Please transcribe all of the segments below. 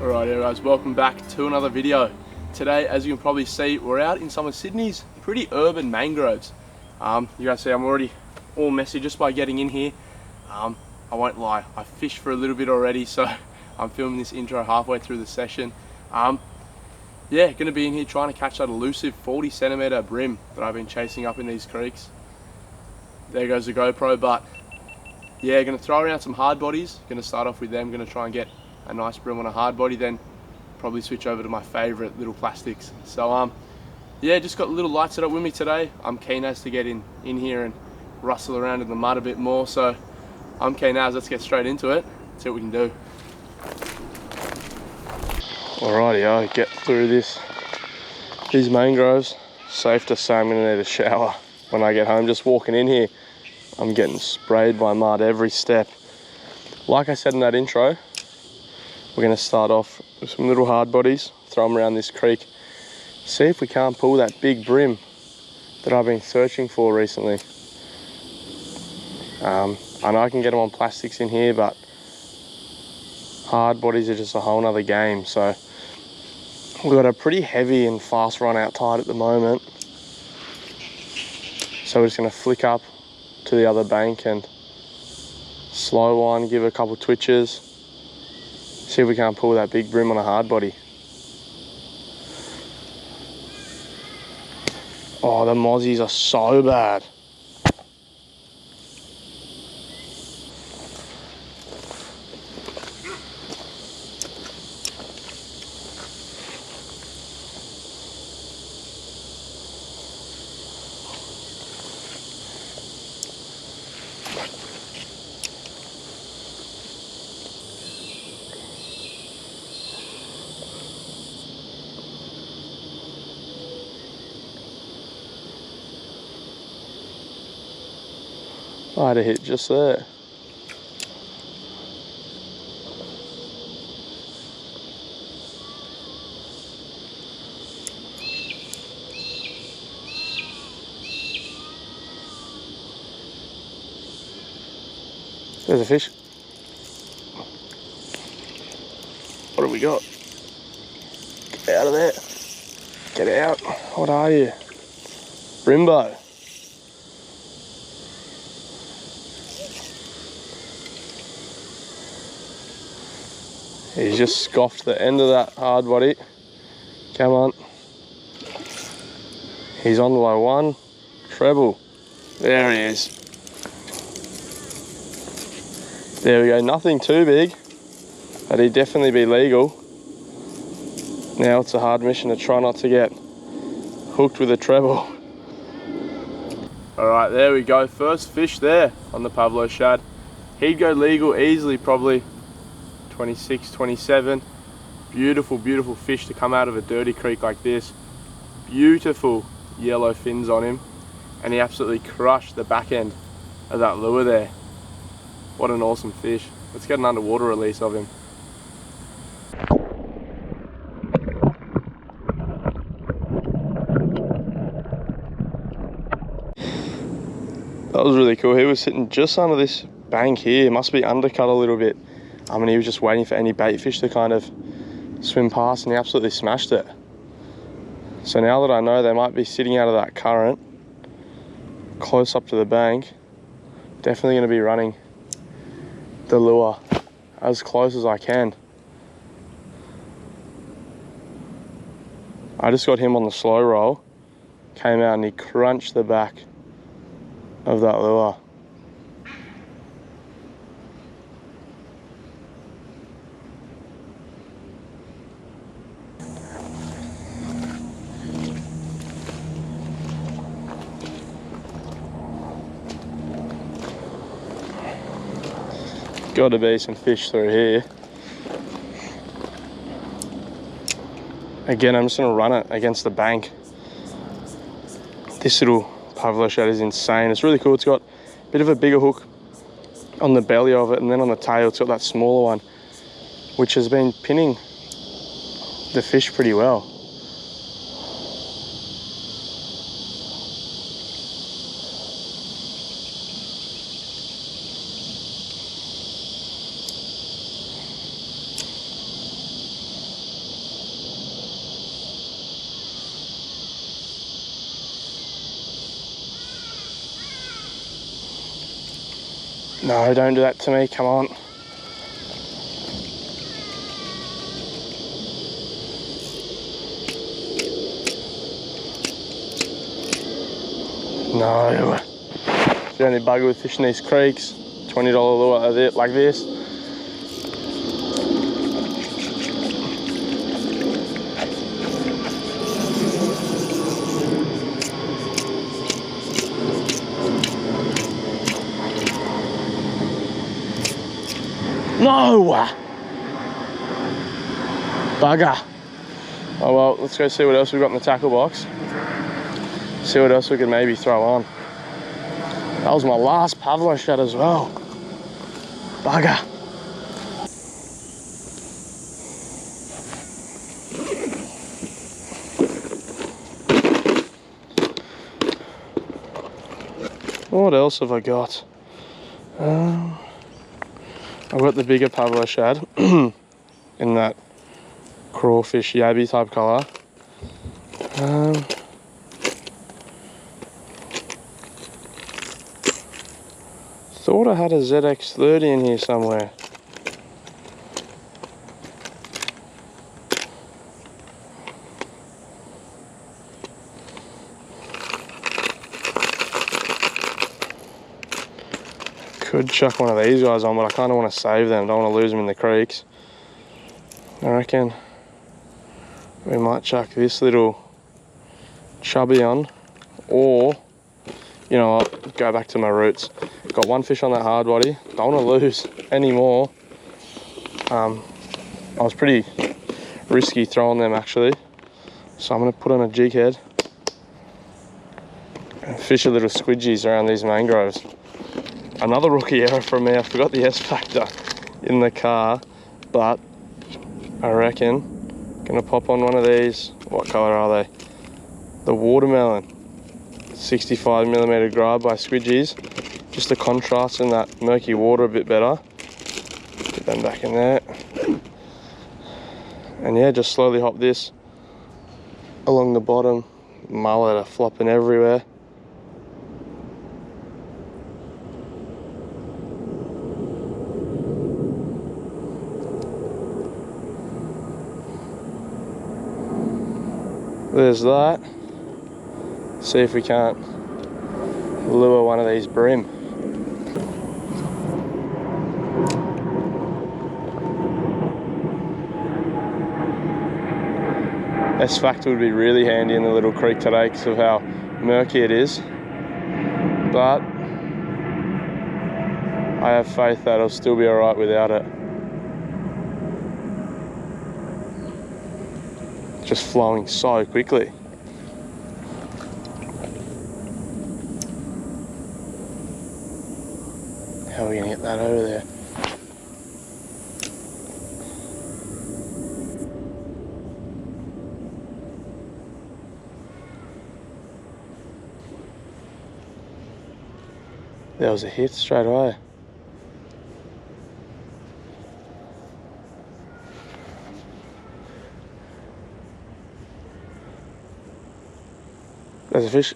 Alright guys, welcome back to another video. Today, as you can probably see, we're out in some of Sydney's pretty urban mangroves. You guys see I'm already all messy just by getting in here. I won't lie, I fished for a little bit already, so I'm filming this intro halfway through the session. Yeah, gonna be in here trying to catch that elusive 40 centimeter brim that I've been chasing up in these creeks. There goes the GoPro, but yeah, gonna throw around some hard bodies. Gonna start off with them, gonna try and get a nice brim on a hard body, then probably switch over to my favorite little plastics. So yeah, just got a little light set up with me today. I'm keen as to get in here and rustle around in the mud a bit more, so I'm keen as. Let's get straight into it, see what we can do. Alrighty, get through these mangroves. Safe to say I'm gonna need a shower when I get home. Just walking in here, I'm getting sprayed by mud every step. Like I said in that intro, we're going to start off with some little hard bodies, throw them around this creek, see if we can't pull that big brim that I've been searching for recently. I know I can get them on plastics in here, but hard bodies are just a whole nother game. So we've got a pretty heavy and fast run out tide at the moment. So we're just going to flick up to the other bank and slow one, give it a couple twitches. See if we can't pull that big brim on a hard body. Oh, the mozzies are so bad. I had a hit just there. There's a fish. What have we got? Get out of there. Get out. What are you? Brimbo. He's just scoffed the end of that hard body. Come on. He's on by one treble. There he is. There we go. Nothing too big, but he'd definitely be legal. Now it's a hard mission to try not to get hooked with a treble. Alright, there we go. First fish there on the Pablo shad. He'd go legal easily, probably 26, 27. Beautiful, beautiful fish to come out of a dirty creek like this. Beautiful yellow fins on him, and he absolutely crushed the back end of that lure there. What an awesome fish. Let's get an underwater release of him. That was really cool. He was sitting just under this bank here. Must be undercut a little bit. And he was just waiting for any bait fish to kind of swim past, and he absolutely smashed it. So now that I know they might be sitting out of that current, close up to the bank, definitely going to be running the lure as close as I can. I just got him on the slow roll, came out and he crunched the back of that lure. Got to be some fish through here. Again, I'm just going to run it against the bank. This little Pablo shad is insane. It's really cool. It's got a bit of a bigger hook on the belly of it, and then on the tail it's got that smaller one, which has been pinning the fish pretty well. No, don't do that to me, come on. No. It's the only bugger with fishing these creeks. $20 lure like this. No! Bugger. Oh well, let's go see what else we've got in the tackle box. See what else we can maybe throw on. That was my last Pavlo shot as well. Bugger. What else have I got? I've got the bigger Pavlo shad in that crawfish yabby type colour. Thought I had a ZX30 in here somewhere. Could chuck one of these guys on, but I kind of want to save them. Don't want to lose them in the creeks. I reckon we might chuck this little chubby on, or you know what, go back to my roots. Got one fish on that hard body, don't want to lose any more. I was pretty risky throwing them actually, so I'm going to put on a jig head and fish a little squidgies around these mangroves. Another rookie error from me, I forgot the S factor in the car, but I reckon gonna pop on one of these. What colour are they? The watermelon 65mm grub by Squidgies, just the contrast in that murky water a bit better. Get them back in there, and yeah, just slowly hop this along the bottom. Mullet are flopping everywhere. There's that. See if we can't lure one of these brim. S factor would be really handy in the little creek today because of how murky it is, but I have faith that it'll still be alright without it. Just flowing so quickly. How are we gonna get that over there? There was a hit straight away. There's a fish.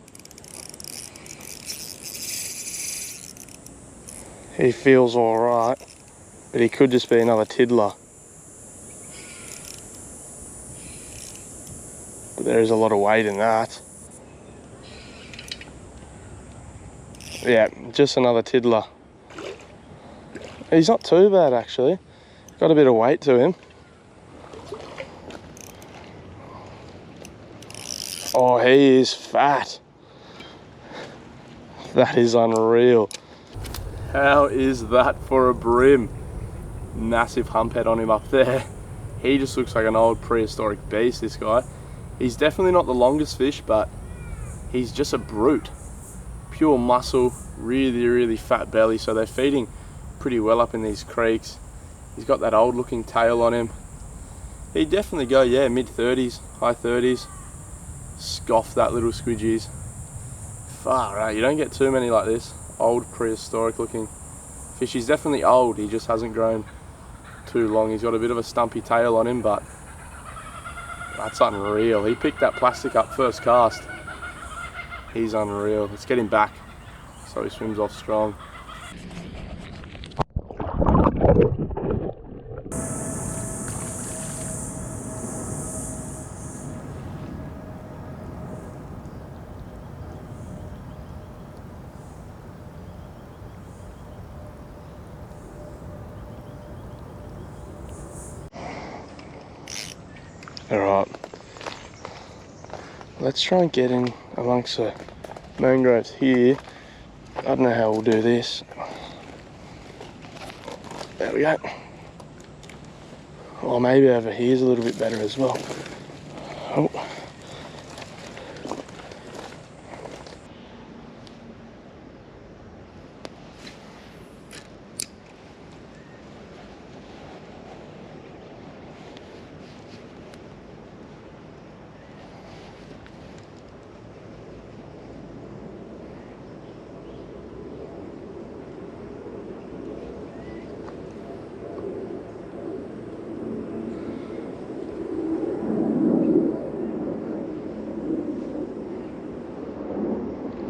He feels alright, but he could just be another tiddler. But there is a lot of weight in that. Yeah, just another tiddler. He's not too bad actually. Got a bit of weight to him. Oh, he is fat. That is unreal. How is that for a brim? Massive hump head on him up there. He just looks like an old prehistoric beast, this guy. He's definitely not the longest fish, but he's just a brute. Pure muscle, really, really fat belly, so they're feeding pretty well up in these creeks. He's got that old looking tail on him. He'd definitely go, yeah, mid-30s, high 30s. Scoff that little squidgies. Far out, you don't get too many like this. Old prehistoric looking fish. He's definitely old, he just hasn't grown too long. He's got a bit of a stumpy tail on him, but that's unreal. He picked that plastic up first cast. He's unreal. Let's get him back so he swims off strong. Alright, let's try and get in amongst the mangroves here. I don't know how we'll do this. There we go. Or maybe over here is a little bit better as well. Oh.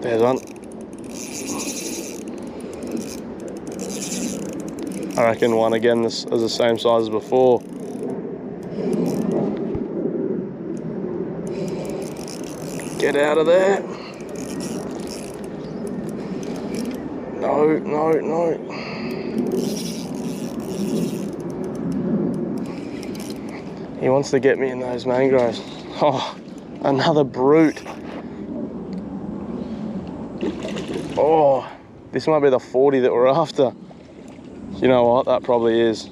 There's one. I reckon one again is the same size as before. Get out of there. No, no, no. He wants to get me in those mangroves. Oh, another brute. Oh, this might be the 40 that we're after. You know what? That probably is.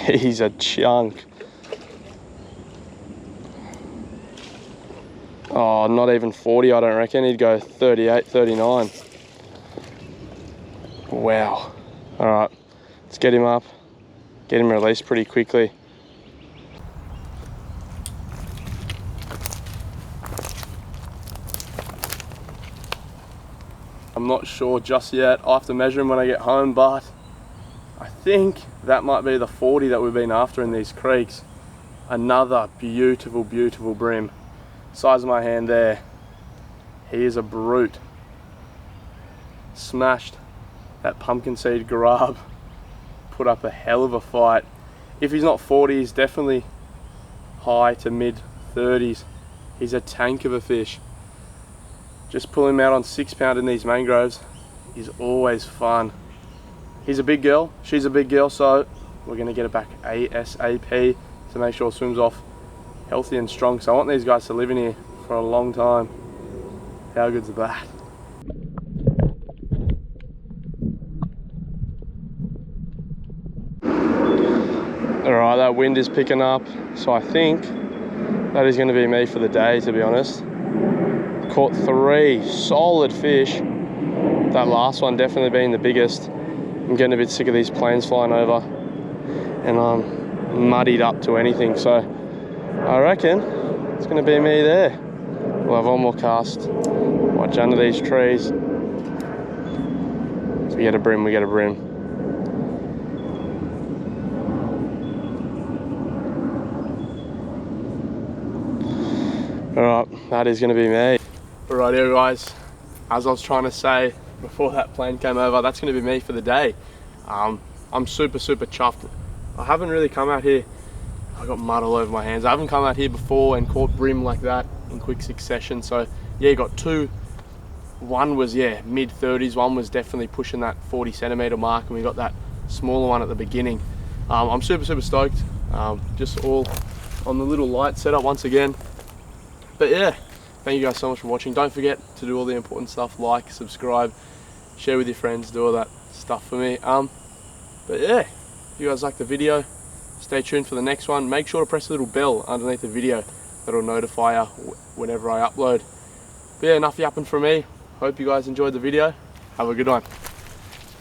He's a chunk. Oh, not even 40, I don't reckon. He'd go 38, 39. Wow. All right, let's get him up, get him released pretty quickly. I'm not sure just yet. I'll have to measure him when I get home, but I think that might be the 40 that we've been after in these creeks. Another beautiful, beautiful brim. Size of my hand there. He is a brute. Smashed that pumpkin seed grub. Put up a hell of a fight. If he's not 40, he's definitely high to mid 30s. He's a tank of a fish. Just pulling him out on 6 pound in these mangroves is always fun. He's a big girl, she's a big girl, so we're gonna get it back ASAP to make sure it swims off healthy and strong. So I want these guys to live in here for a long time. How good's that? Alright, that wind is picking up, so I think that is going to be me for the day, to be honest. Caught 3 solid fish. That last one definitely being the biggest. I'm getting a bit sick of these planes flying over, and I'm muddied up to anything, so I reckon it's going to be me there. We'll have one more cast, watch under these trees. We get a brim, we get a brim. Alright, that is going to be me. Alright here guys, as I was trying to say before that plane came over, that's going to be me for the day. I'm super chuffed. I haven't really come out here, I got mud all over my hands. I haven't come out here before and caught brim like that in quick succession. So yeah, got 2. One was mid 30s, one was definitely pushing that 40 centimeter mark, and we got that smaller one at the beginning. I'm super stoked. Just all on the little light setup once again. But yeah, thank you guys so much for watching. Don't forget to do all the important stuff, like, subscribe, share with your friends, do all that stuff for me. But yeah, if you guys like the video, stay tuned for the next one. Make sure to press the little bell underneath the video. That'll notify you whenever I upload. But yeah, enough yapping from me. Hope you guys enjoyed the video. Have a good one.